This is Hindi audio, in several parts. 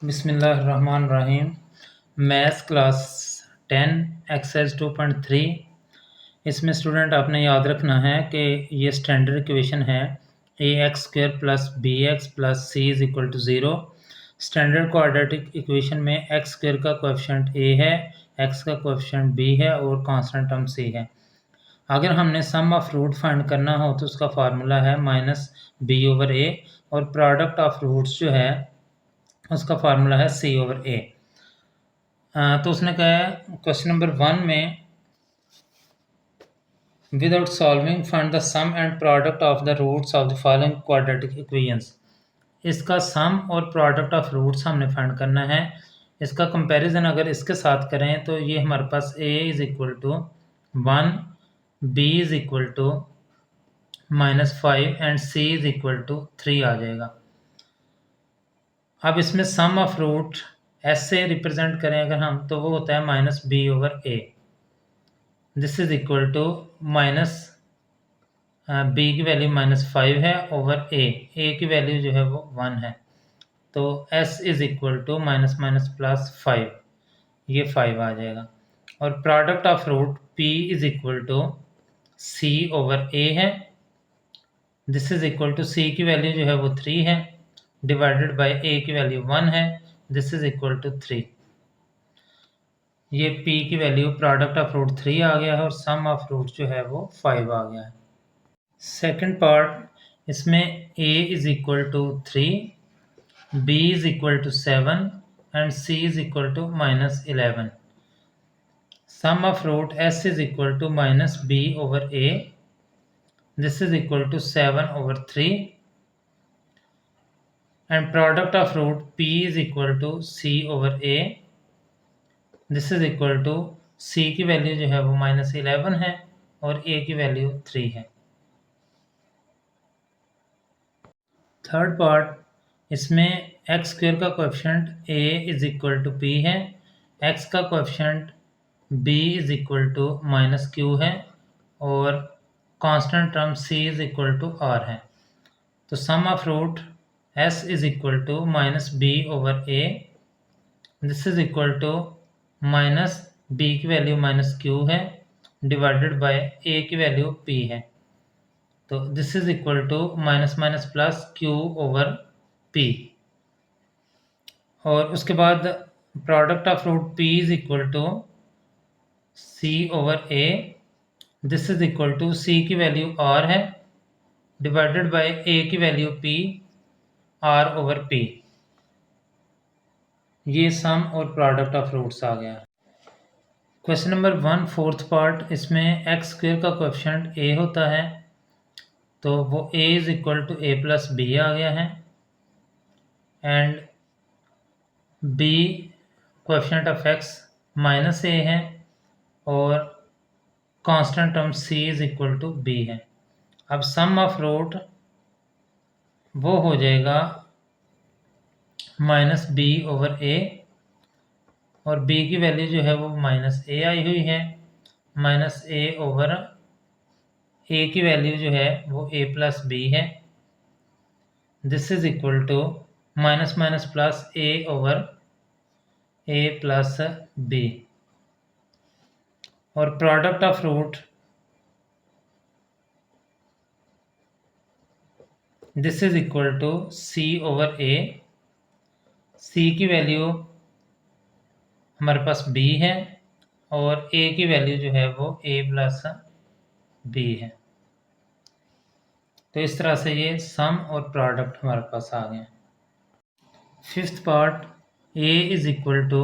बिस्मिल्लाहिर्रहमानिर्रहीम। Maths class 10 exercise 2.3। इसमें स्टूडेंट आपने याद रखना है कि ये स्टैंडर्ड इक्वेशन है ax² plus bx plus c is equal to 0। Standard quadratic equation में x² का कोएफिशिएंट a है, x का कोएफिशिएंट b है और कांस्टेंट टर्म c है। अगर हमने सम ऑफ रूट फाइंड करना हो तो उसका फार्मूला है -b/a और प्रोडक्ट ऑफ रूट्स जो है उसका फार्मूला है c/a। तो उसने कहा है क्वेश्चन नंबर 1 में without solving find the sum and product of the roots of the following quadratic equations. इसका सम और प्रोडक्ट ऑफ रूट्स हमने फाइंड करना है। इसका कंपैरिजन अगर इसके साथ करें तो ये हमारे पास a is equal to 1, b is equal to -5 and c is equal to 3 आ जाएगा। अब इसमें सम ऑफ रूट एस से रिप्रेजेंट करें अगर हम तो वो होता है -b/a। This is equal to minus b की वैल्यू -5 है ओवर a की वैल्यू जो है वो 1 है, तो s इज इक्वल टू +5, ये 5 आ जाएगा। और product of root p is equal to c/a है। This is equal to c की वैल्यू जो है वो 3 है डिवाइडेड बाय a की वैल्यू 1 है। This is equal to 3। ये p की वैल्यू प्रोडक्ट ऑफ रूट 3 आ गया है और सम ऑफ रूट जो है वो 5 आ गया है। सेकंड पार्ट, इसमें a is equal to 3, b is equal to 7 and c is equal to -11। Sum of root s is equal to -b/a। This is equal to 7/3 and product of root p is equal to c/a। This is equal to c की वैल्यू जो है वो -11 है और a की वैल्यू 3 है। थर्ड पार्ट, इसमें x² का coefficient a is equal to p है, x का coefficient b is equal to -q है और constant term c is equal to r है। तो sum of root s is equal to -b/a। This is equal to -b की वैल्यू -q है डिवाइडेड बाय a की वैल्यू p है, तो this is equal to -q/p। और उसके बाद product of root p is equal to c/a। This is equal to c की वैल्यू r है डिवाइडेड बाय a की वैल्यू p, r/p। ये सम और प्रोडक्ट ऑफ रूट्स आ गया। क्वेश्चन नंबर 1 फोर्थ पार्ट, इसमें x² का कोएफिशिएंट a होता है तो वो a is equal to a plus b आ गया है and b coefficient of x -a है और constant term c is equal to b है। अब सम ऑफ रूट वो हो जाएगा -b/a और b की वैल्यू जो है वो -a आई हुई है, -a/a की वैल्यू जो है वो a प्लस b है। This is equal to -a/a plus b और product of root this is equal to c/a। c की वैल्यू हमारे पास b है और a की वैल्यू जो है वो a प्लस b है। तो इस तरह से ये सम और प्रोडक्ट हमारे पास आ गए। Fifth part, a is equal to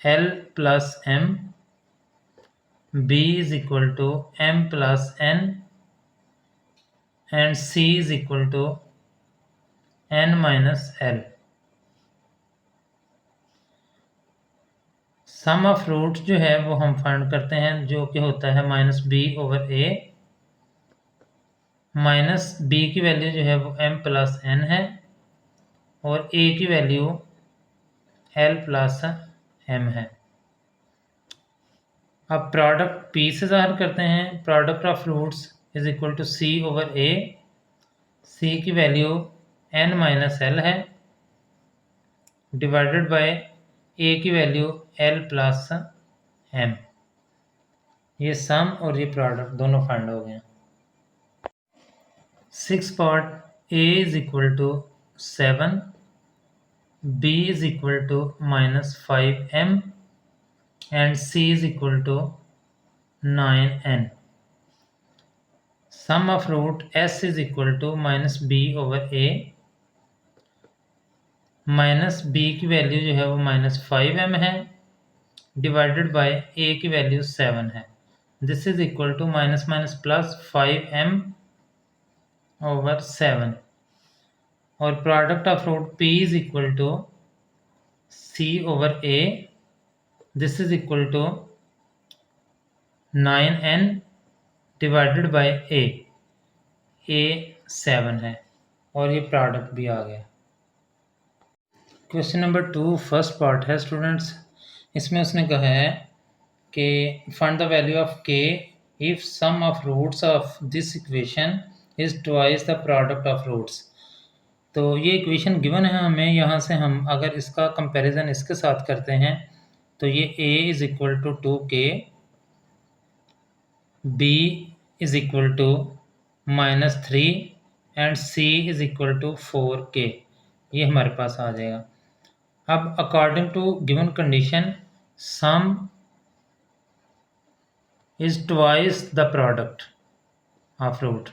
l plus m, b is equal to m plus n and c is equal to n minus l। Sum of root जो है वो हम फाइंड करते हैं जो कि होता है -b/a। -b की वैल्यू जो है वो m प्लस n है और a की वैल्यू l प्लस m है। अब प्रोडक्ट p से ज़ाहिर करते हैं। Product of roots is equal to c/a। c की वैल्यू n माइनस l है डिवाइडेड बाय ए की वैल्यू एल प्लस एम। ये सम और ये प्रोडक्ट दोनों फाइंड हो गए। 6 part A is equal to 7, B is equal to -5m and c is equal to 9n. Sum of root s is equal to -b over a। Minus b की वैल्यू जो है वो -5m है, डिवाइडेड बाय a की वैल्यू 7 है। This is equal to minus minus plus 5m over 7, और product of root p is equal to c over a। This is equal to 9n divided by a 7 है, और ये प्रोडक्ट भी आ गया। क्वेश्चन नंबर 2 फर्स्ट पार्ट है स्टूडेंट्स। इसमें उसने कहा है कि find the value of k if sum of roots of this equation is twice the product of roots. तो ये इक्वेशन गिवन है हमें, यहाँ से हम अगर इसका कंपैरिजन इसके साथ करते हैं तो ये a is equal to 2k, b is equal to -3 and c is equal to 4k, ये हमारे पास आ जाएगा। अब according to given condition sum is twice the product of root.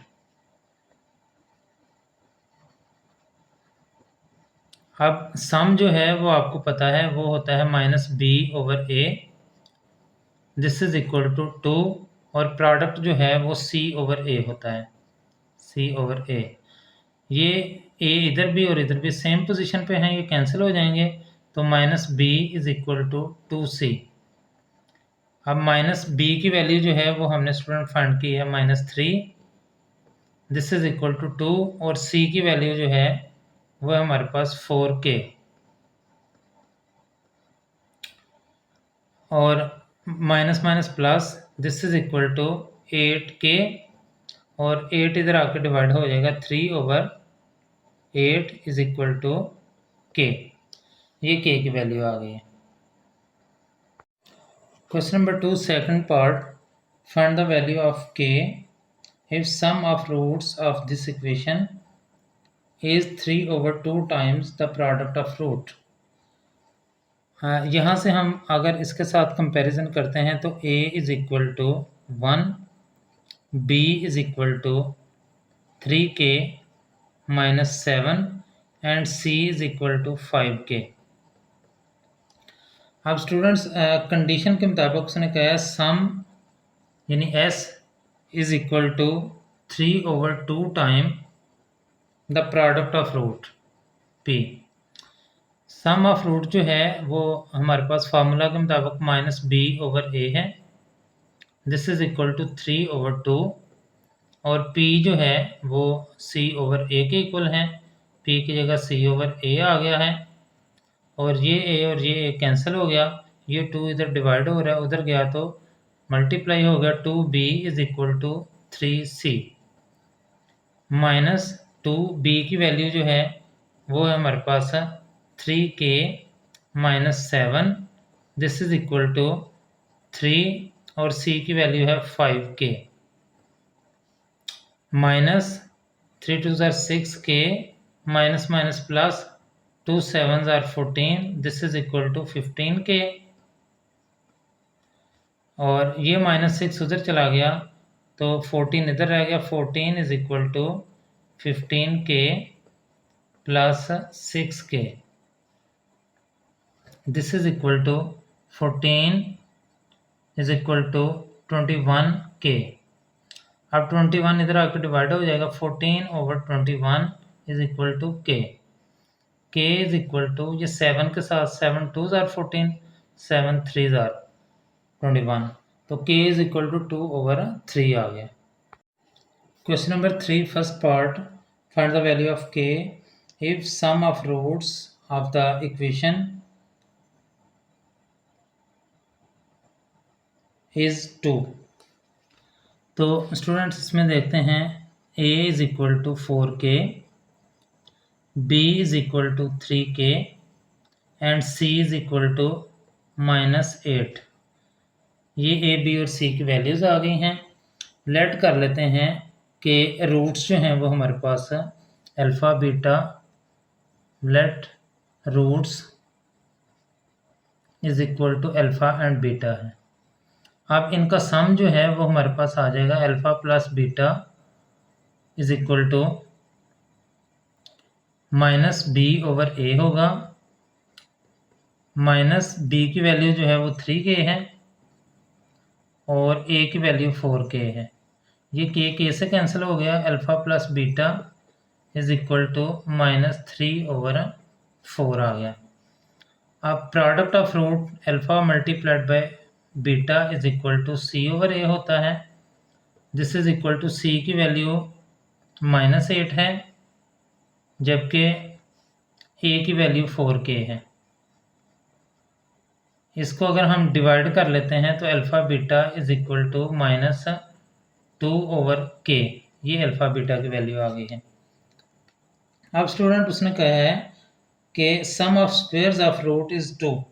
अब सम जो है वो आपको पता है वो होता है -b over a, this is equal to 2, और प्रोडक्ट जो है वो c ओवर a होता है, c ओवर a। ये a इधर भी और इधर भी सेम पोजीशन पे हैं, ये कैंसिल हो जाएंगे, तो -b is equal to 2c। अब -b की वैल्यू जो है वो हमने स्टूडेंट फाइंड की है -3, दिस इज इक्वल टू 2, और c की वैल्यू जो है वो है हमारे पास 4k, और minus minus plus this is equal to 8k, और 8 इधर आकर डिवाइड हो जाएगा 3 over 8 is equal to k। ये k की वैल्यू आ गई है। Question number 2 second part, find the value of k if sum of roots of this equation is 3 over 2 times the product of root। यहाँ से हम अगर इसके साथ कंपैरिजन करते हैं तो a is equal to 1, b is equal to 3k -7 and c is equal to 5k। अब स्टूडेंट्स कंडीशन के मुताबिक उसने कहा है सम यानी s is equal to 3 over 2 time the product of root p। Sum of root जो है वो हमारे पास फार्मूला के मुताबिक -b ओवर a है, this is equal to 3 over 2, और p जो है वो c ओवर a के इक्वल है, p की जगह c ओवर a आ गया है, और ये a और ये a कैंसिल हो गया, ये 2 इधर डिवाइड हो रहा है, उधर गया तो मल्टीप्लाई हो गया, 2b is equal to 3c minus 2b की वैल्यू जो है वो है हमारे पास 3k -7, this is equal to 3, और c की वैल्यू है 5k, माइनस 3 2 ज़ार 6k माइनस माइनस प्लस 2 7 ज़ार 14, this is equal to 15k, और ये -6 उधर चला गया तो 14 इधर रह गया, 14 is equal to 15k plus 6k, this is equal to 14 is equal to 21k। अब 21 इधर आकर डिवाइड हो जाएगा, 14 over 21 is equal to k। k is equal to ये 7 के साथ 7 2 ज़ार 14, 7 3 ज़ार 21, तो k is equal to 2 over 3 आ गया। Question number 3 first part, find the value of k if sum of roots of the equation is 2। तो स्टूडेंट्स इसमें देखते हैं a is equal to 4k, b is equal to 3k and C is equal to -8। ये ए बी और सी की वैल्यूज़ आ गई हैं। लेट कर लेते हैं कि रूट्स जो हैं वो हमारे पास alpha beta, let roots is equal to alpha and beta है। अब इनका सम जो है वो हमारे पास आ जाएगा alpha plus beta is equal to -b/a होगा। माइनस b की वैल्यू जो है वो 3k है और a की वैल्यू 4k है। ये k से कैंसिल हो गया। Alpha plus beta is equal to -3/4 आ गया। अब product of root alpha multiplied by beta is equal to c/a होता है। This is equal to c की वैल्यू -8 है जबकि a की वैल्यू 4k है। इसको अगर हम डिवाइड कर लेते हैं तो alpha beta is equal to -2/k, ये अल्फ़ा बीटा की वैल्यू आ गई है। अब स्टूडेंट उसने कहा है कि sum of squares of root is 2।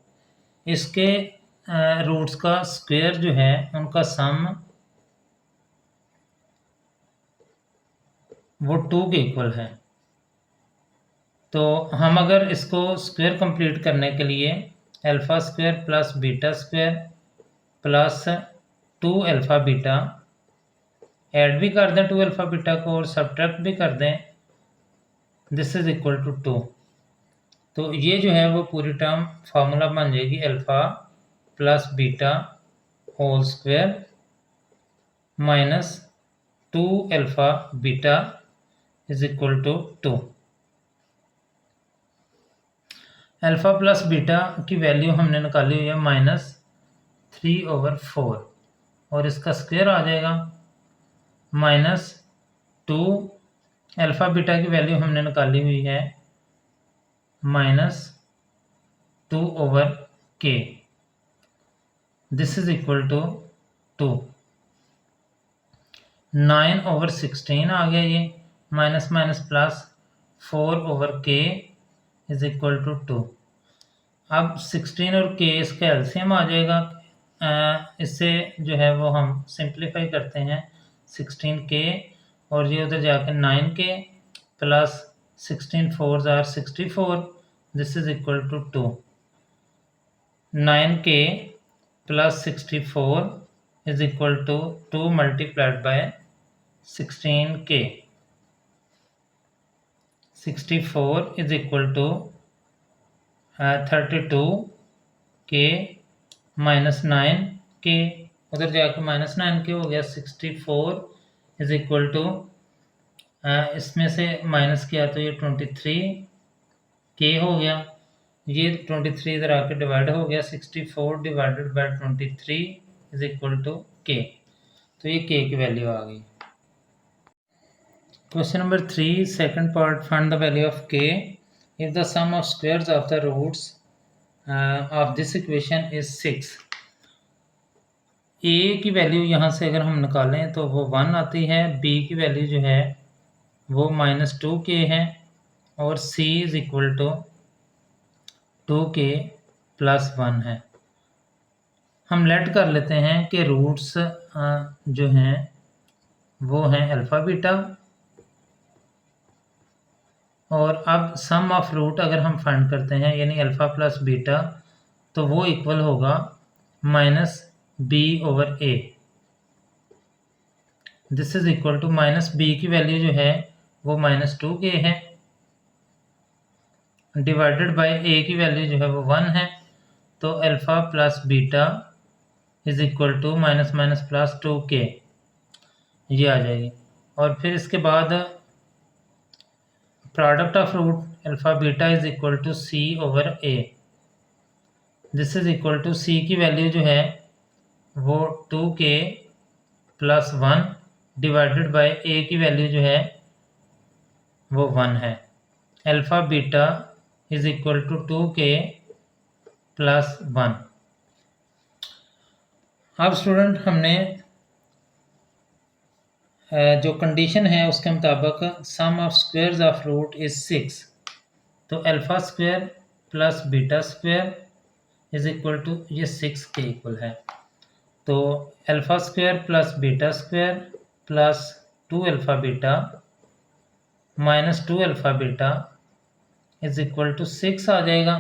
इसके रूट्स का स्क्वेयर जो है उनका सम वो 2 के इक्वल है। तो हम अगर इसको स्क्वेयर कंप्लीट करने के लिए alpha square plus beta square plus 2 alpha beta add भी कर दें 2 अल्फ़ा बीटा को और सब्ट्रैक्ट भी कर दें, दिस इज इक्वल टू 2। तो ये जो है वो पूरी टर्म फार्मूला बन जाएगी alpha plus beta whole square minus 2 alpha beta is equal to 2। Alpha plus beta की वैल्यू हमने निकाली हुई है -3/4 और इसका स्क्वायर आ जाएगा -2 अल्फ़ा बीटा की वैल्यू हमने निकाली हुई है -2/k, this is equal to 2। 9/16 आ गया ये, minus minus plus 4/k is equal to 2। अब 16 और k इसका एलसीएम आ जाएगा। इससे जो है वो हम सिंप्लीफाई करते हैं 16k और ये उधर जाकर 9k plus 16 4s are 64, this is equal to 2। 9k plus 64 is equal to 2 multiplied by 16k। 64 is equal to 32k minus 9k, उधर जाके -9k हो गया। 64 इज इक्वल टू इसमें से माइनस किया तो ये 23k हो गया। ये 23 इधर आके डिवाइड हो गया। 64 divided by 23 is equal to k, तो ये k की वैल्यू आ गई। Question number 3 second part, find the value of k if the sum of squares of the roots of this equation is 6। a की वैल्यू यहाँ से अगर हम निकालें तो वो 1 आती है, b की वैल्यू जो है वो -2k है और c is equal to 2k plus 1 है। हम लेट कर लेते हैं कि रूट्स जो हैं वो हैं अल्फ़ा बीटा, और अब सम ऑफ रूट अगर हम फाइंड करते हैं यानी अल्फ़ा प्लस बीटा तो वो इक्वल होगा -b/a, this is equal to -b की वैल्यू जो है वो -2k है डिवाइडेड बाय a की वैल्यू जो है वो 1 है। तो alpha plus beta is equal to minus minus plus 2k, ये आ जाएगी। और फिर इसके बाद product of root alpha beta is equal to c/a, this is equal to c की वैल्यू जो है वो 2k plus 1 divided by a की वैल्यू जो है वो 1 है। Alpha beta is equal to 2k plus 1। अब स्टूडेंट हमने जो कंडीशन है उसके मुताबिक sum of squares of root is 6, तो alpha square plus beta square is equal to ये 6 के इक्वल है। तो alpha square plus beta square plus 2 alpha beta minus 2 alpha beta is equal to 6 आ जाएगा।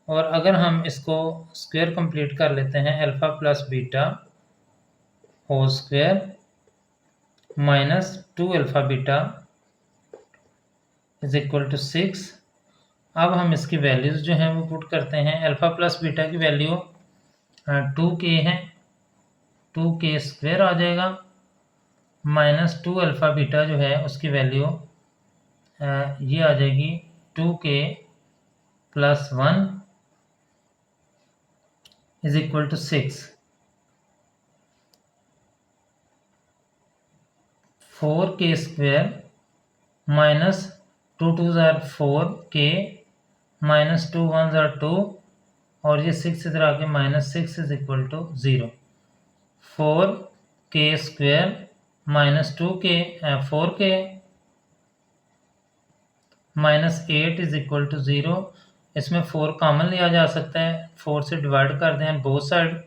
और अगर हम इसको स्क्वायर कंप्लीट कर लेते हैं, alpha plus beta whole square minus 2 alpha beta is equal to 6। अब हम इसकी वैल्यूज़ जो हैं वो पुट करते हैं। अल्फ़ा प्लस बीटा की वैल्यू 2k है, 2k स्क्वायर आ जाएगा, माइनस 2 अल्फ़ा बीटा जो है उसकी वैल्यू ये आ जाएगी 2k plus 1 is equal to 6। 4k square minus 2 2 ज़ार 4k माइनस 2 1 ज़ार 2 और ये 6 इधर आके minus 6 is equal to 0। 4k square minus 2k 4k minus 8 is equal to 0। इसमें 4 कॉमन लिया जा सकता है, 4 से डिवाइड कर दें बोथ साइड,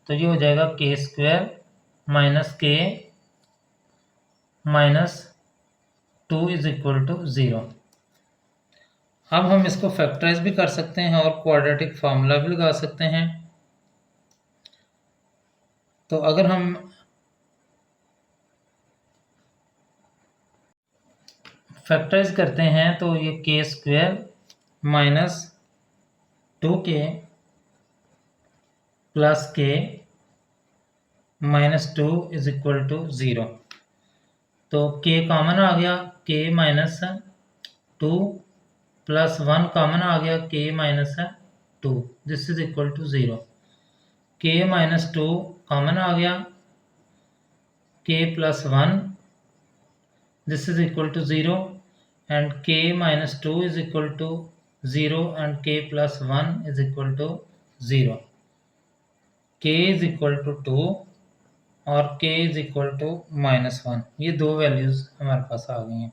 तो ये हो जाएगा k square minus k minus 2 is equal to 0। अब हम इसको फैक्टराइज भी कर सकते हैं और क्वाड्रेटिक फार्मूला भी लगा सकते हैं। तो अगर हम फैक्टराइज करते हैं तो ये k square minus 2k plus k minus 2 is equal to 0। तो k कॉमन आ गया, k माइनस 2 प्लस 1 कॉमन आ गया, k minus 2, this is equal to 0। k minus 2 common आ गया, k plus 1, this is equal to 0 and k minus 2 is equal to 0 and k plus 1 is equal to 0। k is equal to 2 और k इज इक्वल टू -1। ये दो वैल्यूज हमारे पास आ गई हैं।